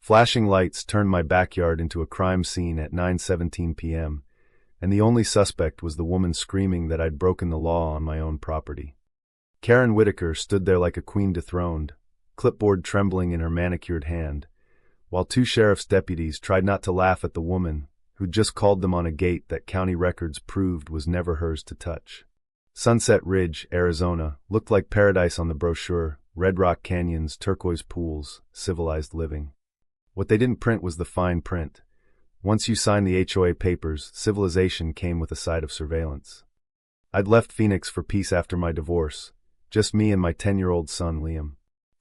Flashing lights turned my backyard into a crime scene at 9:17 p.m., and the only suspect was the woman screaming that I'd broken the law on my own property. Karen Whitaker stood there like a queen dethroned, clipboard trembling in her manicured hand, while two sheriff's deputies tried not to laugh at the woman who'd just called them on a gate that county records proved was never hers to touch. Sunset Ridge, Arizona, looked like paradise on the brochure: red rock canyons, turquoise pools, civilized living. What they didn't print was the fine print. Once you signed the HOA papers, civilization came with a side of surveillance. I'd left Phoenix for peace after my divorce, just me and my 10-year-old son Liam.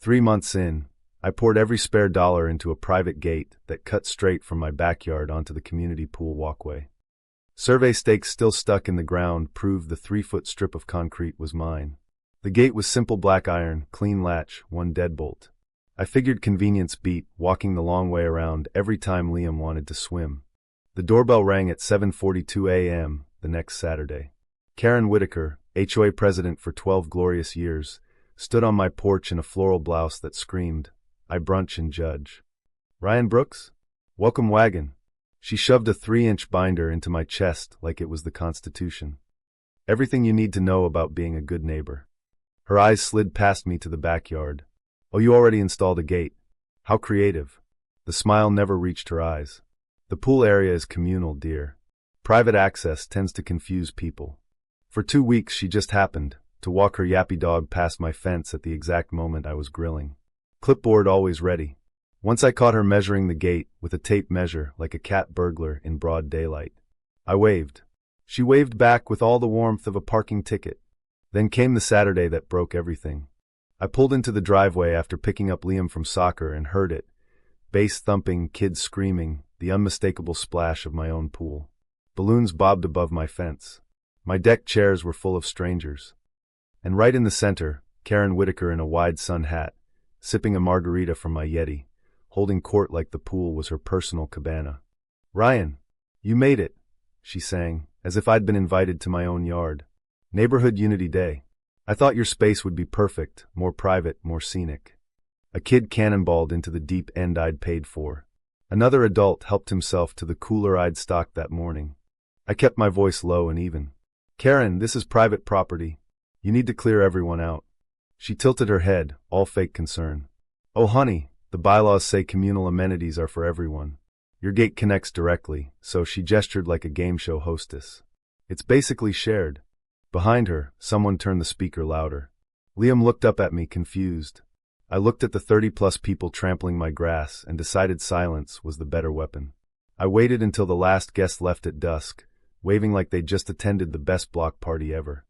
3 months in, I poured every spare dollar into a private gate that cut straight from my backyard onto the community pool walkway. Survey stakes still stuck in the ground proved the 3-foot strip of concrete was mine. The gate was simple black iron, clean latch, 1 deadbolt. I figured convenience beat walking the long way around every time Liam wanted to swim. The doorbell rang at 7:42 a.m. the next Saturday. Karen Whitaker, HOA president for 12 glorious years, stood on my porch in a floral blouse that screamed, "I brunch and judge." "Ryan Brooks? Welcome wagon." She shoved a 3-inch binder into my chest like it was the Constitution. "Everything you need to know about being a good neighbor." Her eyes slid past me to the backyard. "Oh, you already installed a gate. How creative." The smile never reached her eyes. "The pool area is communal, dear. Private access tends to confuse people." For 2 weeks she just happened to walk her yappy dog past my fence at the exact moment I was grilling. Clipboard always ready. Once I caught her measuring the gate with a tape measure like a cat burglar in broad daylight. I waved. She waved back with all the warmth of a parking ticket. Then came the Saturday that broke everything. I pulled into the driveway after picking up Liam from soccer and heard it. Bass thumping, kids screaming, the unmistakable splash of my own pool. Balloons bobbed above my fence. My deck chairs were full of strangers. And right in the center, Karen Whitaker in a wide sun hat, sipping a margarita from my Yeti, holding court like the pool was her personal cabana. "Ryan, you made it," she sang, as if I'd been invited to my own yard. "Neighborhood Unity Day. I thought your space would be perfect, more private, more scenic." A kid cannonballed into the deep end I'd paid for. Another adult helped himself to the cooler I'd stocked that morning. I kept my voice low and even. "Karen, this is private property. You need to clear everyone out." She tilted her head, all fake concern. "Oh honey, the bylaws say communal amenities are for everyone. Your gate connects directly," so she gestured like a game show hostess. "It's basically shared." Behind her, someone turned the speaker louder. Liam looked up at me, confused. I looked at the 30-plus people trampling my grass and decided silence was the better weapon. I waited until the last guest left at dusk, waving like they'd just attended the best block party ever.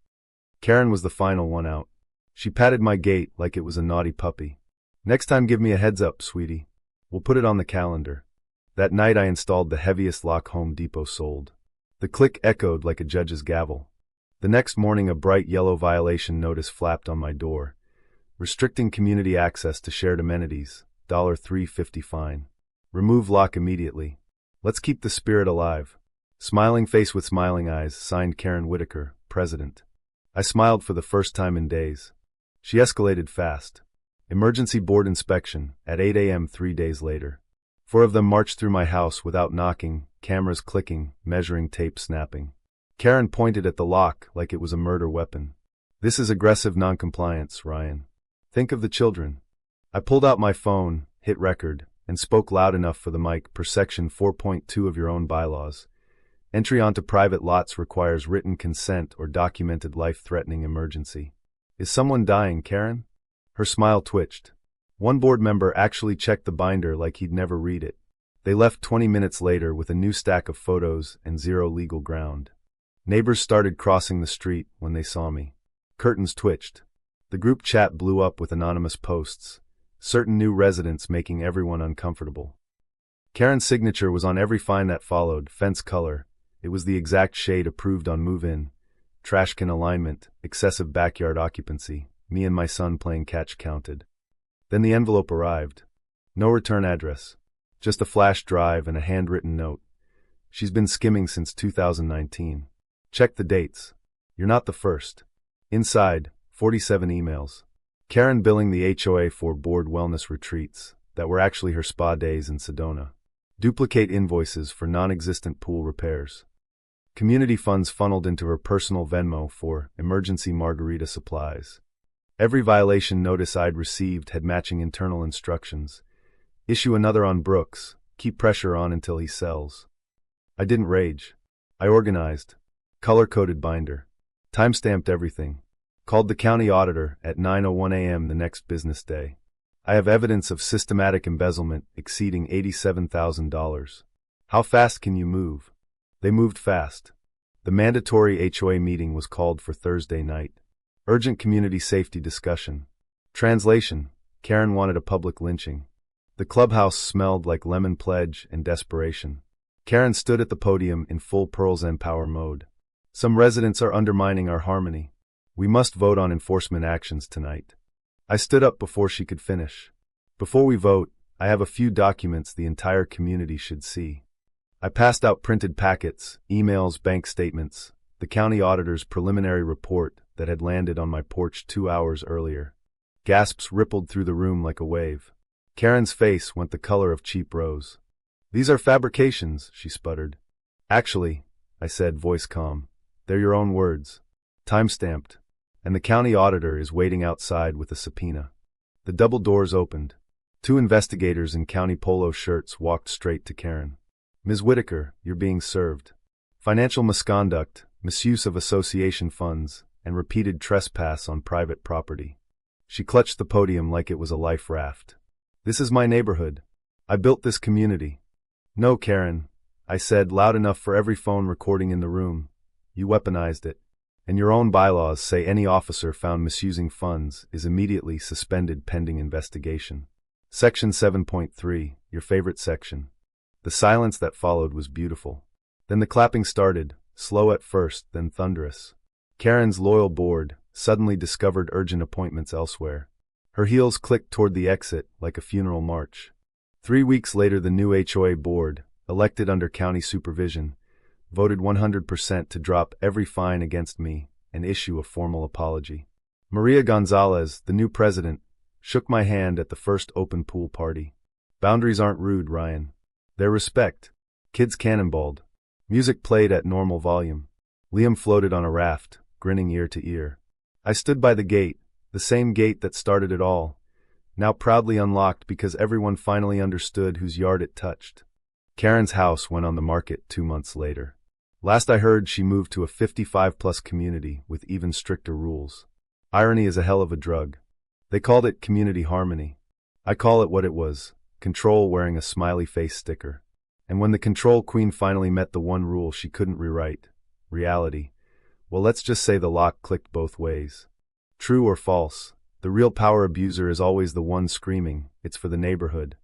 Karen was the final one out. She patted my gate like it was a naughty puppy. "Next time give me a heads up, sweetie. We'll put it on the calendar." That night I installed the heaviest lock Home Depot sold. The click echoed like a judge's gavel. The next morning a bright yellow violation notice flapped on my door. Restricting community access to shared amenities, $3.50 fine. Remove lock immediately. Let's keep the spirit alive. Smiling face with smiling eyes, signed Karen Whitaker, President. I smiled for the first time in days. She escalated fast. Emergency board inspection, at 8 a.m. 3 days later. 4 of them marched through my house without knocking, cameras clicking, measuring tape snapping. Karen pointed at the lock like it was a murder weapon. "This is aggressive noncompliance, Ryan. Think of the children." I pulled out my phone, hit record, and spoke loud enough for the mic per section 4.2 of your own bylaws. Entry onto private lots requires written consent or documented life-threatening emergency. "Is someone dying, Karen?" Her smile twitched. One board member actually checked the binder like he'd never read it. They left 20 minutes later with a new stack of photos and 0 legal ground. Neighbors started crossing the street when they saw me. Curtains twitched. The group chat blew up with anonymous posts, certain new residents making everyone uncomfortable. Karen's signature was on every fine that followed, fence color. It was the exact shade approved on move-in. Trash can alignment, excessive backyard occupancy, me and my son playing catch counted. Then the envelope arrived. No return address. Just a flash drive and a handwritten note. "She's been skimming since 2019. Check the dates. You're not the first." Inside, 47 emails. Karen billing the HOA for board wellness retreats, that were actually her spa days in Sedona. Duplicate invoices for non-existent pool repairs. Community funds funneled into her personal Venmo for emergency margarita supplies. Every violation notice I'd received had matching internal instructions. Issue another on Brooks, keep pressure on until he sells. I didn't rage. I organized. Color-coded binder. Time-stamped everything. Called the county auditor at 9:01 a.m. the next business day. I have evidence of systematic embezzlement exceeding $87,000. How fast can you move? They moved fast. The mandatory HOA meeting was called for Thursday night. Urgent community safety discussion. Translation: Karen wanted a public lynching. The clubhouse smelled like lemon pledge and desperation. Karen stood at the podium in full Pearls and Power mode. Some residents are undermining our harmony. We must vote on enforcement actions tonight. I stood up before she could finish. Before we vote, I have a few documents the entire community should see. I passed out printed packets, emails, bank statements, the county auditor's preliminary report that had landed on my porch 2 hours earlier. Gasps rippled through the room like a wave. Karen's face went the color of cheap rose. "These are fabrications," she sputtered. "Actually," I said, voice calm, "they're your own words. Time-stamped. And the county auditor is waiting outside with a subpoena." The double doors opened. 2 investigators in county polo shirts walked straight to Karen. "Ms. Whitaker, you're being served. Financial misconduct, misuse of association funds, and repeated trespass on private property." She clutched the podium like it was a life raft. "This is my neighborhood. I built this community." "No, Karen," I said, loud enough for every phone recording in the room. "You weaponized it. And your own bylaws say any officer found misusing funds is immediately suspended pending investigation. Section 7.3, your favorite section." The silence that followed was beautiful. Then the clapping started, slow at first, then thunderous. Karen's loyal board suddenly discovered urgent appointments elsewhere. Her heels clicked toward the exit like a funeral march. 3 weeks later, the new HOA board, elected under county supervision, voted 100% to drop every fine against me and issue a formal apology. Maria Gonzalez, the new president, shook my hand at the first open pool party. Boundaries aren't rude, Ryan. They're respect. Kids cannonballed. Music played at normal volume. Liam floated on a raft, grinning ear to ear. I stood by the gate, the same gate that started it all, now proudly unlocked because everyone finally understood whose yard it touched. Karen's house went on the market 2 months later. Last I heard, she moved to a 55-plus community with even stricter rules. Irony is a hell of a drug. They called it community harmony. I call it what it was, control wearing a smiley face sticker. And when the control queen finally met the one rule she couldn't rewrite, reality, well, let's just say the lock clicked both ways. True or false, the real power abuser is always the one screaming, "It's for the neighborhood,"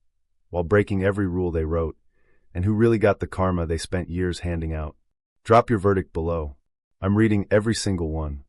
while breaking every rule they wrote, and who really got the karma they spent years handing out. Drop your verdict below. I'm reading every single one.